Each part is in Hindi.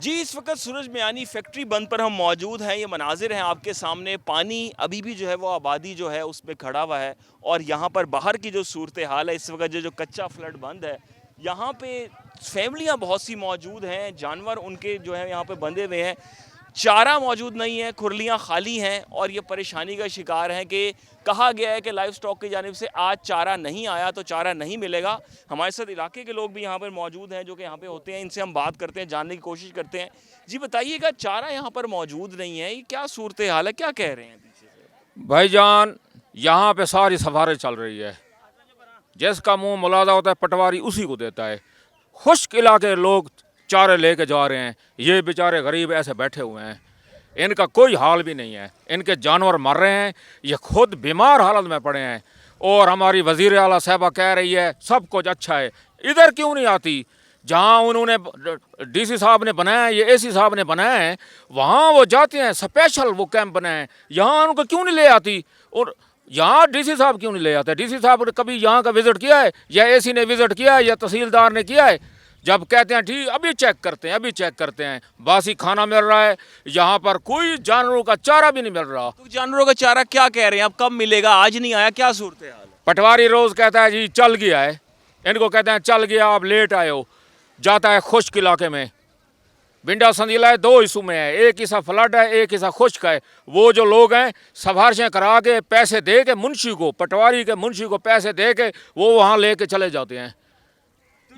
जी, इस वक़्त सूरज मियानी फैक्ट्री बंद पर हम मौजूद हैं। ये मनाज़िर हैं आपके सामने। पानी अभी भी जो है वो आबादी जो है उसमें खड़ा हुआ है और यहाँ पर बाहर की जो सूरत-ए-हाल है इस वक़्त जो कच्चा फ्लड बंद है, यहाँ पे फ़ैमिलियाँ बहुत सी मौजूद हैं, जानवर उनके जो है यहाँ पे बंधे हुए हैं। चारा मौजूद नहीं है, खुरलियाँ खाली हैं और ये परेशानी का शिकार हैं कि कहा गया है कि लाइव स्टॉक की जानिब से आज चारा नहीं आया तो चारा नहीं मिलेगा। हमारे साथ इलाके के लोग भी यहाँ पर मौजूद हैं जो कि यहाँ पे होते हैं, इनसे हम बात करते हैं, जानने की कोशिश करते हैं। जी बताइएगा, चारा यहाँ पर मौजूद नहीं है, ये क्या सूरत हाल है, क्या कह रहे हैं पीछे से? भाईजान, यहाँ पे सारी सफारी चल रही है। जिसका मुंह मुलादा होता है पटवारी उसी को देता है। खुश्क इलाके लोग चारे लेके जा रहे हैं, ये बेचारे गरीब ऐसे बैठे हुए हैं, इनका कोई हाल भी नहीं है। इनके जानवर मर रहे हैं, ये खुद बीमार हालत में पड़े हैं और हमारी वज़ीर आला साहबा कह रही है सब कुछ अच्छा है। इधर क्यों नहीं आती? जहाँ उन्होंने डीसी साहब ने बनाया है, ये एसी साहब ने बनाया है, वहाँ वो जाते हैं, स्पेशल वो कैंप बनाए हैं। यहाँ उनको क्यों नहीं ले आती? और यहाँ डीसी साहब क्यों नहीं ले आते? डीसी साहब ने कभी यहाँ का विज़िट किया है, या एसी ने विज़िट किया है, या तहसीलदार ने किया है? जब कहते हैं ठीक अभी चेक करते हैं, अभी चेक करते हैं, बासी खाना मिल रहा है, यहाँ पर कोई जानवरों का चारा भी नहीं मिल रहा। तो जानवरों का चारा क्या कह रहे हैं, अब कब मिलेगा? आज नहीं आया, क्या सूरत हाल है? पटवारी रोज़ कहता है जी चल गया है, इनको कहते हैं चल गया, आप लेट आए हो। जाता है खुश्क इलाके में, बिंडा संजीला है, दो हिस्सों में है, एक हिस्सा फ्लड है, एक हिस्सा खुश्क है। वो जो लोग हैं सिफारिशें करा के पैसे दे के मुंशी को, पटवारी के मुंशी को पैसे दे के वो वहाँ लेके चले जाते हैं।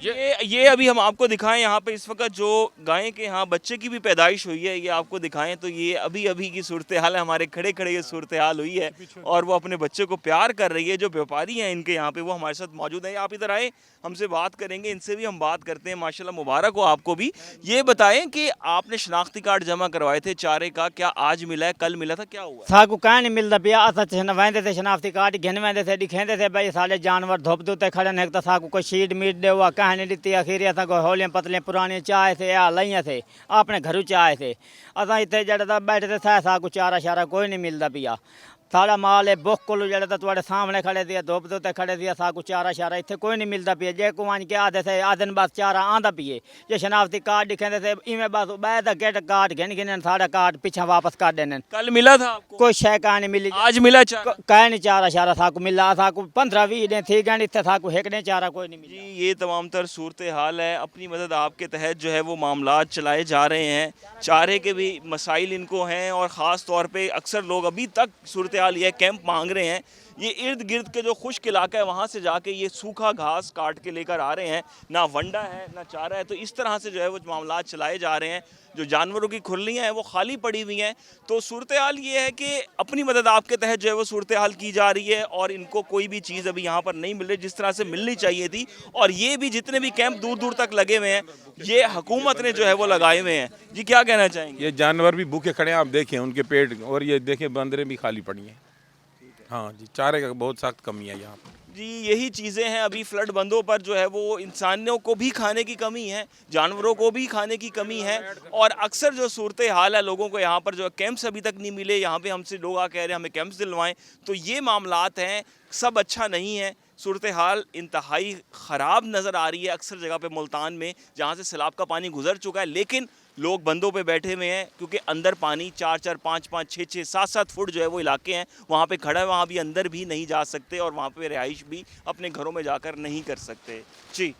ये अभी हम आपको दिखाएं, यहाँ पे इस वक्त जो गाय के यहाँ बच्चे की भी पैदाइश हुई है, ये आपको दिखाएं तो ये अभी अभी की सूरत हाल है। हमारे खड़े खड़े ये सूरत हाल हुई है और वो अपने बच्चे को प्यार कर रही है। जो व्यापारी हैं इनके यहाँ पे वो हमारे साथ मौजूद हैं। आप इधर आए, हमसे बात करेंगे, इनसे भी हम बात करते हैं। माशाल्लाह मुबारक हो आपको भी। ये बताएं कि आपने शनाख्ती कार्ड जमा करवाए थे चारे का, क्या आज मिला है, कल मिला था, क्या हुआ? साकू कहीं नहीं मिलता पिया। अस वेंदे थे शनाख्ती कार्ड गिन वेंदे थे, दिखेंदे थे भाई सारे जानवर धुप दुते खड़े ने, तो साकू कोई शीट मीट दे हुआ कहीं नहीं दी। आखिर अस होलियां पतलियां पुरानी चाहे थे या लइया थे, अपने घरों चाहे थे। अस इतने जड़े बैठे थे, साकू चारा शारा कोई नहीं मिलता पिया। सारा माल है बिल्कुल जड़े तो तुहाडे सामने खड़े थे, धुप दुते खड़े थे, साकू चारा शारा इतने कोई नहीं मिलता पिया। जे को के आदे थे आदन बस चारा आंदा पिए। जे शनाख्ती कार्ड दिखेंदे थे इवें बस बैठ गेट कार्ड गिन गिन साढ़ा कार्ड पीछा वापस कर देने। कल मिला था आपको? कोई शय कहीं नहीं मिली। आज मिला चारा? कहीं नहीं चारा शारा साकू मिला। साकू 15-20 दिन थी गए इतने, साकू हेकने चारा कोई नहीं मिला। जी, ये तमाम तर सूरत हाल है। अपनी मदद आपके तहत जो है वो मामलात चलाए जा रहे हैं। चारे के भी मसाइल इनको हैं और ख़ास तौर पे अक्सर लोग अभी तक सूरत हाल ये कैंप मांग रहे हैं। ये इर्द गिर्द के जो खुश्क इलाका है वहाँ से जाके ये सूखा घास काट के लेकर आ रहे हैं। ना वंडा है ना चारा है, तो इस तरह से जो है वो मामलात चलाए जा रहे हैं। जो जानवरों की खुरलियाँ हैं वो खाली पड़ी हुई हैं। तो सूरत हाल ये है कि अपनी मदद आपके तहत जो है वो सूरत हाल की जा रही है और इनको कोई भी चीज़ अभी यहाँ पर नहीं मिल रही जिस तरह से मिलनी चाहिए थी। और ये भी जितने भी कैंप दूर दूर तक लगे हुए हैं ये हुकूमत ने जो है वो लगाए हुए हैं। जी क्या कहना चाहेंगे? ये जानवर भी भूखे खड़े हैं, आप देखें उनके पेट, और ये देखें बंदरें भी खाली पड़ी हैं। हाँ जी, चारे का बहुत सख्त कमी है यहाँ पर। जी, यही चीज़ें हैं। अभी फ्लड बंदों पर जो है वो इंसानों को भी खाने की कमी है, जानवरों को भी खाने की कमी है। और अक्सर जो सूरत हाल है लोगों को यहाँ पर जो कैंप्स अभी तक नहीं मिले, यहाँ पे हमसे लोग आ कह रहे हैं हमें कैंप्स दिलवाएं, तो ये मामलात हैं, सब अच्छा नहीं है। सूरत हाल इंतहाई ख़राब नज़र आ रही है अक्सर जगह पे मुल्तान में जहाँ से सैलाब का पानी गुजर चुका है, लेकिन लोग बंदों पे बैठे हुए हैं क्योंकि अंदर पानी 4-4, 5-5, 6-6, 7-7 फुट जो है वो इलाके हैं वहाँ पे खड़ा है, वहाँ भी अंदर भी नहीं जा सकते और वहाँ पे रिहाइश भी अपने घरों में जाकर नहीं कर सकते। जी।